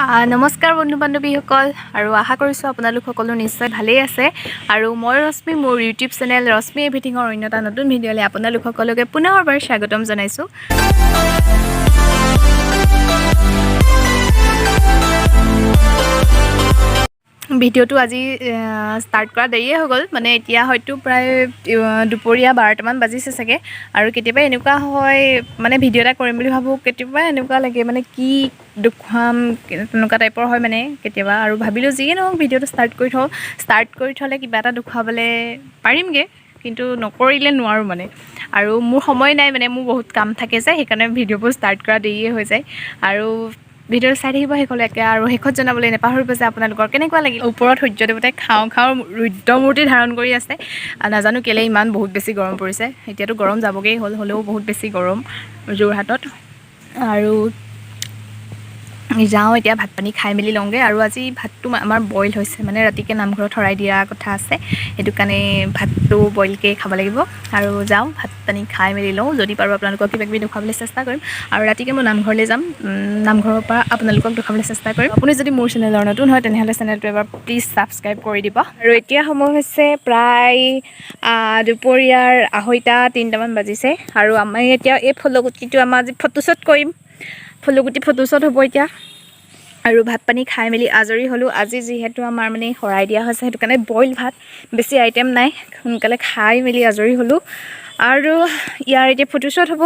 নমস্কাৰ বন্ধু বান্ধৱীসকল আৰু আশা কৰিছোঁ আপোনালোক সকলো নিশ্চয় ভালেই আছে আৰু মই ৰশ্মি মোৰ ইউটিউব চেনেল ৰশ্মি এভিথিঙৰ অন্য এটা নতুন ভিডিঅ'লৈ আপোনালোক সকলোকে পুনৰবাৰ স্বাগতম জনাইছোঁ। ভিডিঅ'টো আজি ষ্টাৰ্ট কৰা দেৰিয়ে হৈ গ'ল, মানে এতিয়া হয়তো প্ৰায় দুপৰীয়া 12টামান বাজিছে চাগে। আৰু কেতিয়াবা এনেকুৱা হয় মানে ভিডিঅ' এটা কৰিম বুলি ভাবোঁ, কেতিয়াবা এনেকুৱা লাগে মানে কি দেখুৱাম তেনেকুৱা টাইপৰ হয় মানে কেতিয়াবা, আৰু ভাবিলোঁ যিয়ে নহওক ভিডিঅ'টো ষ্টাৰ্ট কৰি থ'লে কিবা এটা দেখুৱাবলৈ পাৰিমগৈ, কিন্তু নকৰিলে নোৱাৰোঁ মানে। আৰু মোৰ সময় নাই মানে, মোৰ বহুত কাম থাকে যে, সেইকাৰণে ভিডিঅ'বোৰ ষ্টাৰ্ট কৰা দেৰিয়ে হৈ যায়। আৰু ভিডিঅ'টো চাই থাকিব শেষলৈকে, আৰু শেষত জনাবলৈ নাপাহৰিব যে আপোনালোকৰ কেনেকুৱা লাগিল। ওপৰত সূৰ্য দেৱতাই খাওঁ ৰুদ্ৰমূৰ্তি ধাৰণ কৰি আছে, নাজানো কেলে ইমান বহুত বেছি গৰম পৰিছে। এতিয়াতো গৰম যাবগৈ হ'লেও বহুত বেছি গৰম যোৰহাটত। আৰু যাওঁ এতিয়া ভাত পানী খাই মেলি লওঁগৈ। আৰু আজি ভাতটো আমাৰ বইল হৈছে, মানে ৰাতিকৈ নামঘৰত শৰাই দিয়া কথা আছে, সেইটো কাৰণে ভাতটো বইলকৈ খাব লাগিব। আৰু যাওঁ ভাত পানী খাই মেলি লওঁ, যদি পাৰোঁ আপোনালোকক কিবা কিবি দেখুৱাবলৈ চেষ্টা কৰিম। আৰু ৰাতিকৈ মই নামঘৰলৈ যাম, নামঘৰৰ পৰা আপোনালোকক দেখুৱাবলৈ চেষ্টা কৰিম। আপুনি যদি মোৰ চেনেলৰ নতুন হয় তেনেহ'লে চেনেলটো এবাৰ প্লিজ ছাবস্ক্ৰাইব কৰি দিব। আৰু এতিয়া সময় হৈছে প্ৰায় দুপৰীয়াৰ 2:30-3টামান বাজিছে। আৰু আমি এতিয়া এই ফলগুটিটো আমাৰ আজি ফটোশ্বট কৰিম, ফটোশ্বট হ'ব এতিয়া। আৰু ভাত পানী খাই মেলি আজৰি হ'লোঁ। আজি যিহেতু আমাৰ মানে শৰাই দিয়া হৈছে, সেইটো কাৰণে বইল ভাত, বেছি আইটেম নাই, সোনকালে খাই মেলি আজৰি হ'লোঁ। আৰু ইয়াৰ এতিয়া ফটোশ্বট হ'ব।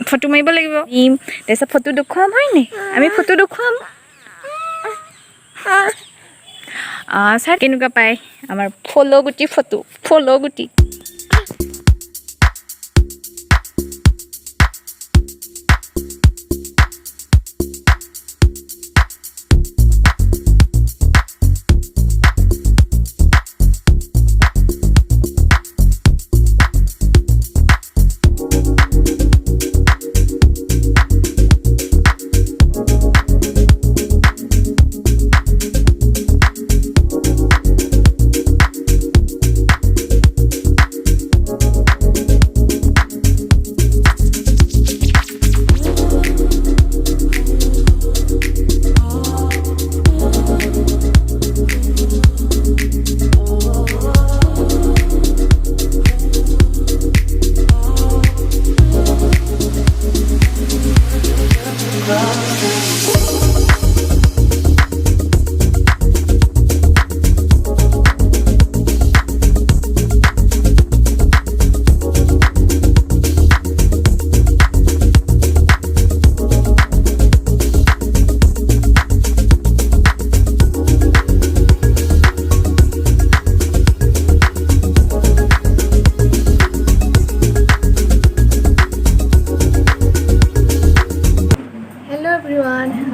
ফটো মাৰিব লাগিব, তাৰপিছত ফটো দেখুৱাম হয়নি, আমি ফটো দেখুৱাম। ছাৰ কেনেকুৱা পায় আমাৰ ফলগুটি।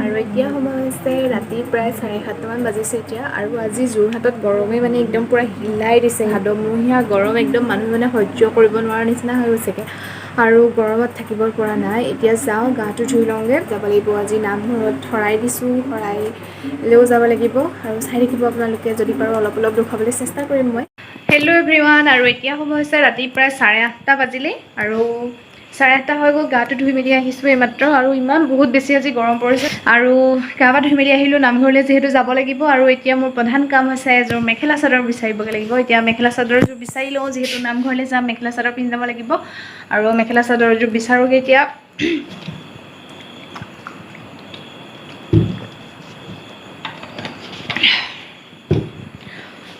আৰু এতিয়া সময় হৈছে ৰাতি প্ৰায় 7:30মান বাজিছে এতিয়া। আৰু আজি যোৰহাটত গৰমে মানে একদম পূৰা হিলাই দিছে, হাদমহীয়া গৰম, একদম মানুহ মানে সহ্য কৰিব নোৱাৰা নিচিনা হৈ গৈছেগৈ। আৰু গৰমত থাকিব পৰা নাই। এতিয়া যাওঁ গাটো ধুই লওঁগৈ, যাব লাগিব আজি নামঘৰত শৰাই দিছোঁ, শৰাইলৈও যাব লাগিব। আৰু চাই থাকিব আপোনালোকে, যদি পাৰোঁ অলপ দেখুৱাবলৈ চেষ্টা কৰিম মই। হেল্ল' এভৰিৱান, আৰু এতিয়া সময় হৈছে ৰাতি প্ৰায় 8:30 বাজিলেই। আৰু 8:30 হৈ গ'ল, গাটো ধুই মেলি আহিছোঁ এইমাত্ৰ। আৰু ইমান বহুত বেছি আজি গৰম পৰিছে। আৰু গা পা ধুই মেলি আহিলোঁ, নামঘৰলৈ যিহেতু যাব লাগিব। আৰু এতিয়া মোৰ প্ৰধান কাম হৈছে এযোৰ মেখেলা চাদৰ বিচাৰিবগৈ লাগিব। এতিয়া মেখেলা চাদৰযোৰ বিচাৰি লওঁ, যিহেতু নামঘৰলৈ যাম, মেখেলা চাদৰ পিন্ধি যাব লাগিব। আৰু মেখেলা চাদৰযোৰ বিচাৰোঁগৈ এতিয়া।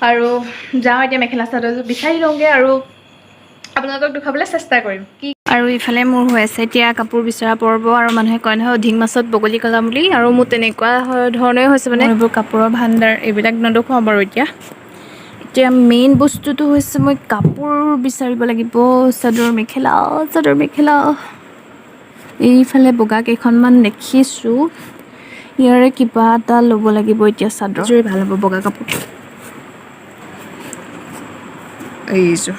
আৰু যাওঁ এতিয়া মেখেলা চাদৰযোৰ বিচাৰি লওঁগৈ, আৰু আপোনালোকক দেখুৱাবলৈ চেষ্টা কৰিম। আৰু ইফালে মোৰ হৈ আছে এতিয়া কাপোৰ বিচৰা পৰ্ব। আৰু মানুহে কয় নহয় অধিক মাছত বগলী কলা বুলি, আৰু মোৰ তেনেকুৱা ধৰণে হৈছে মানে। এইবোৰ কাপোৰৰ ভাণ্ডাৰ, এইবিলাক নেদেখুৱাওঁ বাৰু এতিয়া মেইন বস্তুটো হৈছে মই কাপোৰ বিচাৰিব লাগিব, চাদৰ মেখেলা। এইফালে বগা কেইখনমান দেখিছোঁ, ইয়াৰে কিবা এটা ল'ব লাগিব এতিয়া। চাদৰযোৰে ভাল হ'ব, বগা কাপোৰ এইযোৰ।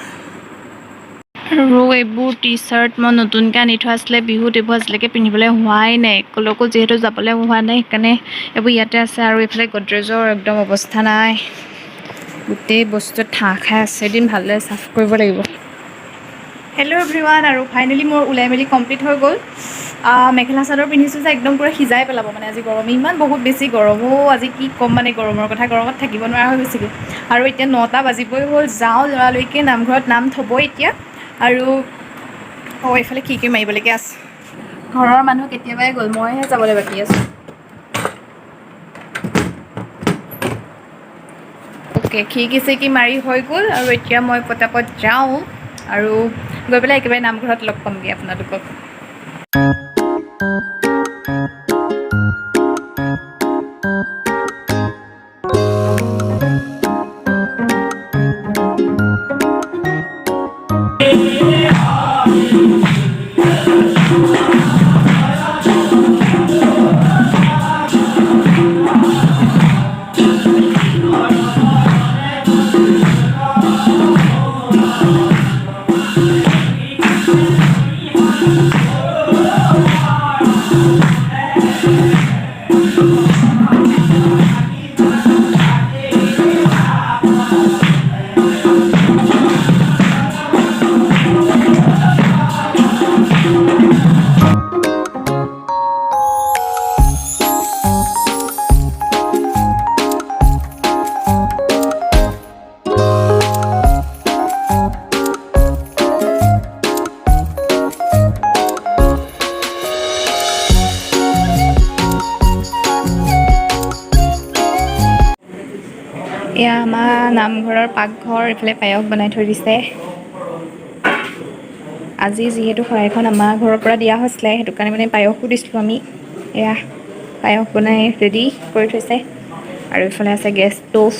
আৰু এইবোৰ টি চাৰ্ট মই নতুনকৈ আনি থোৱা আছিলে বিহুত, এইবোৰ আজিলৈকে পিন্ধিবলৈ হোৱাই নাই, কলৈকো যিহেতু যাবলৈ হোৱা নাই, সেইকাৰণে এইবোৰ ইয়াতে আছে। আৰু এইফালে গডৰেজৰ একদম অৱস্থা নাই, গোটেই বস্তু ঠাহ খাই আছে। এদিন ভালদৰে চাফ কৰিব লাগিব। হেল্ল' এভৰিৱান, আৰু ফাইনেলি মোৰ ওলাই মেলি কমপ্লিট হৈ গ'ল। মেখেলা চাদৰ পিন্ধিছোঁ যে একদম পূৰা সিজাই পেলাব মানে আজি গৰমে ইমান বহুত বেছি গৰমো আজি কি ক'ম মানে গৰমৰ কথা, গৰমত থাকিব নোৱাৰা হৈ গৈছিলোঁ। আৰু এতিয়া 9টা বাজিবই হ'ল, যাওঁ লৰালৰিকৈ নামঘৰত নাম থ'ব এতিয়া। আৰু এইফালে খিৰিকী মাৰিবলৈকে আছে। ঘৰৰ মানুহ কেতিয়াবাই গ'ল, মইহে যাবলৈ বাকী আছোঁ। অ'কে, খিৰিকী চিৰিকী মাৰি হৈ গ'ল আৰু এতিয়া মই পটাপট যাওঁ আৰু গৈ পেলাই একেবাৰে নামঘৰত লগ পামগৈ আপোনালোকক। এয়া আমাৰ নামঘৰৰ পাকঘৰ, এইফালে পায়স বনাই থৈ দিছে। আজি যিহেতু শৰাইখন আমাৰ ঘৰৰ পৰা দিয়া হৈছিলে, সেইটো কাৰণে মানে পায়সো দিছিলোঁ আমি। এয়া পায়স বনাই ৰেডি কৰি থৈছে। আৰু এইফালে আছে গেছ ষ্ট'ভ।